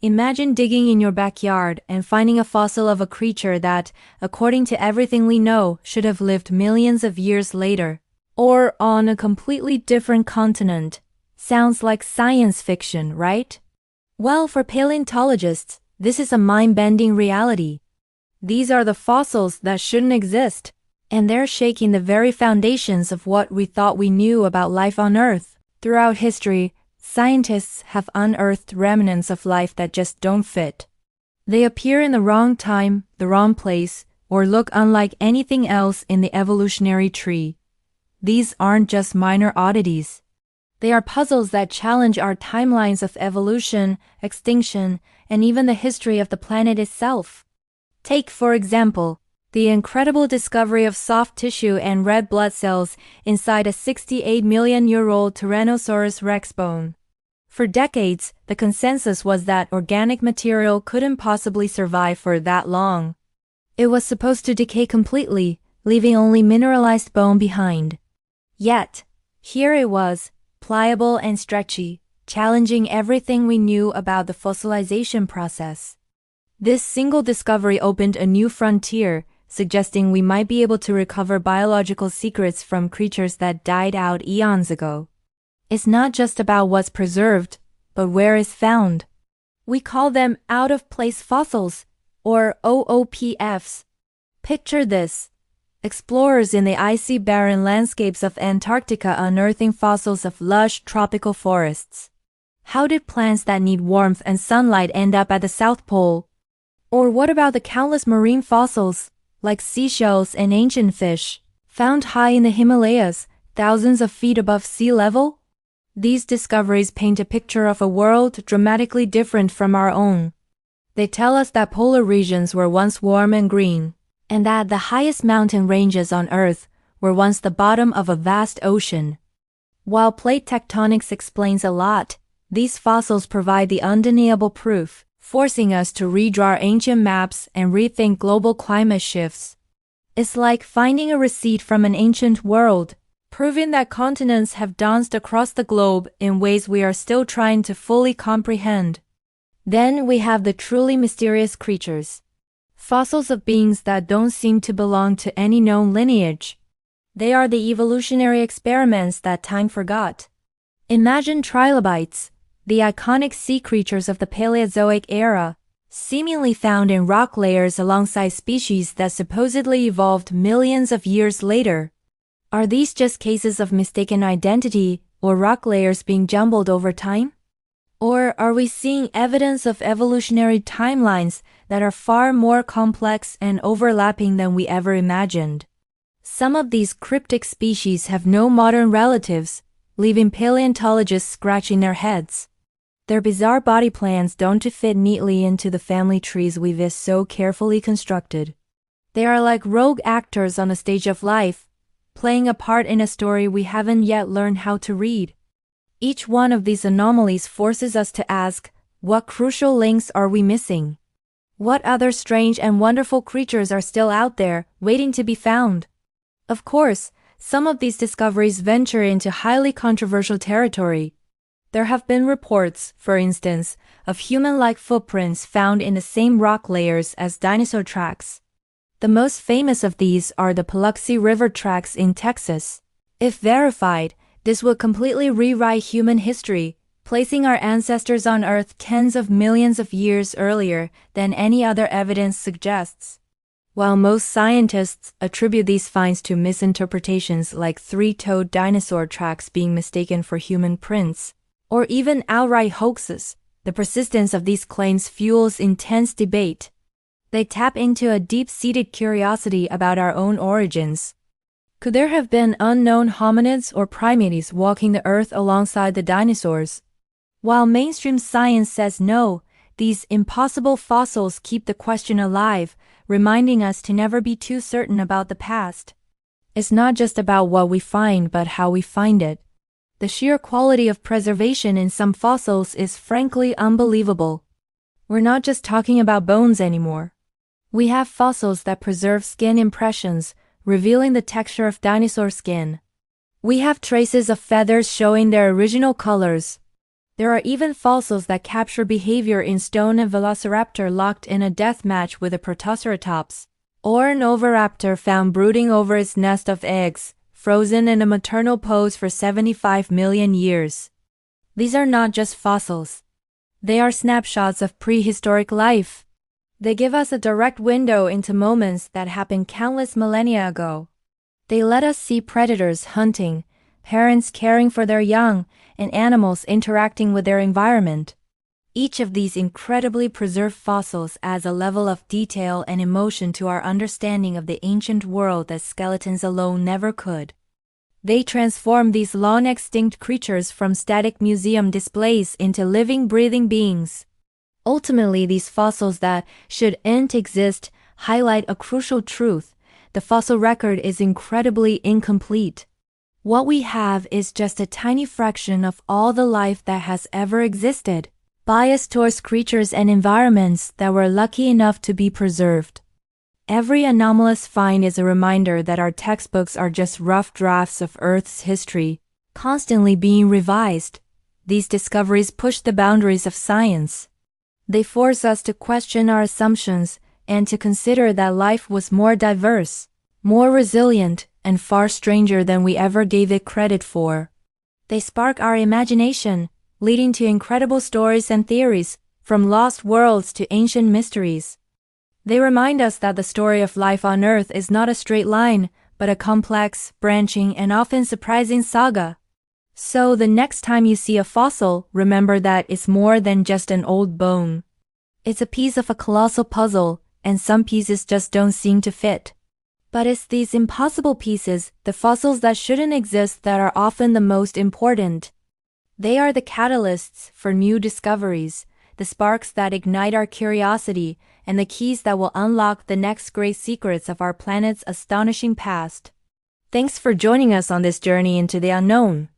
Imagine digging in your backyard and finding a fossil of a creature that, according to everything we know, should have lived millions of years later, or on a completely different continent. Sounds like science fiction, right? Well, for paleontologists, this is a mind-bending reality. These are the fossils that shouldn't exist, and they're shaking the very foundations of what we thought we knew about life on Earth. Throughout history, scientists have unearthed remnants of life that just don't fit. They appear in the wrong time, the wrong place, or look unlike anything else in the evolutionary tree. These aren't just minor oddities. They are puzzles that challenge our timelines of evolution, extinction, and even the history of the planet itself. Take, for example, the incredible discovery of soft tissue and red blood cells inside a 68-million-year-old Tyrannosaurus rex bone. For decades, the consensus was that organic material couldn't possibly survive for that long. It was supposed to decay completely, leaving only mineralized bone behind. Yet, here it was, pliable and stretchy, challenging everything we knew about the fossilization process. This single discovery opened a new frontier, suggesting we might be able to recover biological secrets from creatures that died out eons ago. It's not just about what's preserved, but where it's found. We call them out-of-place fossils, or OOPFs. Picture this. Explorers in the icy barren landscapes of Antarctica unearthing fossils of lush tropical forests. How did plants that need warmth and sunlight end up at the South Pole? Or what about the countless marine fossils, like seashells and ancient fish, found high in the Himalayas, thousands of feet above sea level? These discoveries paint a picture of a world dramatically different from our own. They tell us that polar regions were once warm and green, and that the highest mountain ranges on Earth were once the bottom of a vast ocean. While plate tectonics explains a lot, these fossils provide the undeniable proof, forcing us to redraw ancient maps and rethink global climate shifts. It's like finding a receipt from an ancient world, proving that continents have danced across the globe in ways we are still trying to fully comprehend. Then we have the truly mysterious creatures. Fossils of beings that don't seem to belong to any known lineage. They are the evolutionary experiments that time forgot. Imagine trilobites, the iconic sea creatures of the Paleozoic era, seemingly found in rock layers alongside species that supposedly evolved millions of years later. Are these just cases of mistaken identity, or rock layers being jumbled over time? Or are we seeing evidence of evolutionary timelines that are far more complex and overlapping than we ever imagined? Some of these cryptic species have no modern relatives, leaving paleontologists scratching their heads. Their bizarre body plans don't fit neatly into the family trees we've so carefully constructed. They are like rogue actors on a stage of life, playing a part in a story we haven't yet learned how to read. Each one of these anomalies forces us to ask, what crucial links are we missing? What other strange and wonderful creatures are still out there, waiting to be found? Of course, some of these discoveries venture into highly controversial territory. There have been reports, for instance, of human-like footprints found in the same rock layers as dinosaur tracks. The most famous of these are the Paluxy River tracks in Texas. If verified, this would completely rewrite human history, placing our ancestors on Earth tens of millions of years earlier than any other evidence suggests. While most scientists attribute these finds to misinterpretations like three-toed dinosaur tracks being mistaken for human prints, or even outright hoaxes, the persistence of these claims fuels intense debate. They tap into a deep-seated curiosity about our own origins. Could there have been unknown hominids or primates walking the Earth alongside the dinosaurs? While mainstream science says no, these impossible fossils keep the question alive, reminding us to never be too certain about the past. It's not just about what we find but how we find it. The sheer quality of preservation in some fossils is frankly unbelievable. We're not just talking about bones anymore. We have fossils that preserve skin impressions, revealing the texture of dinosaur skin. We have traces of feathers showing their original colors. There are even fossils that capture behavior in stone: a velociraptor locked in a death match with a protoceratops, or an oviraptor found brooding over its nest of eggs, frozen in a maternal pose for 75 million years. These are not just fossils. They are snapshots of prehistoric life. They give us a direct window into moments that happened countless millennia ago. They let us see predators hunting, parents caring for their young, and animals interacting with their environment. Each of these incredibly preserved fossils adds a level of detail and emotion to our understanding of the ancient world that skeletons alone never could. They transform these long-extinct creatures from static museum displays into living, breathing beings. Ultimately, these fossils that shouldn't exist highlight a crucial truth: the fossil record is incredibly incomplete. What we have is just a tiny fraction of all the life that has ever existed, biased towards creatures and environments that were lucky enough to be preserved. Every anomalous find is a reminder that our textbooks are just rough drafts of Earth's history, constantly being revised. These discoveries push the boundaries of science. They force us to question our assumptions and to consider that life was more diverse, more resilient, and far stranger than we ever gave it credit for. They spark our imagination, leading to incredible stories and theories, from lost worlds to ancient mysteries. They remind us that the story of life on Earth is not a straight line, but a complex, branching, and often surprising saga. So the next time you see a fossil, remember that it's more than just an old bone. It's a piece of a colossal puzzle, and some pieces just don't seem to fit. But it's these impossible pieces, the fossils that shouldn't exist, that are often the most important. They are the catalysts for new discoveries, the sparks that ignite our curiosity, and the keys that will unlock the next great secrets of our planet's astonishing past. Thanks for joining us on this journey into the unknown.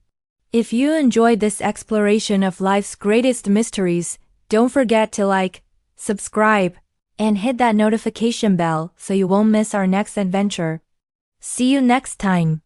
If you enjoyed this exploration of life's greatest mysteries, don't forget to like, subscribe, and hit that notification bell so you won't miss our next adventure. See you next time.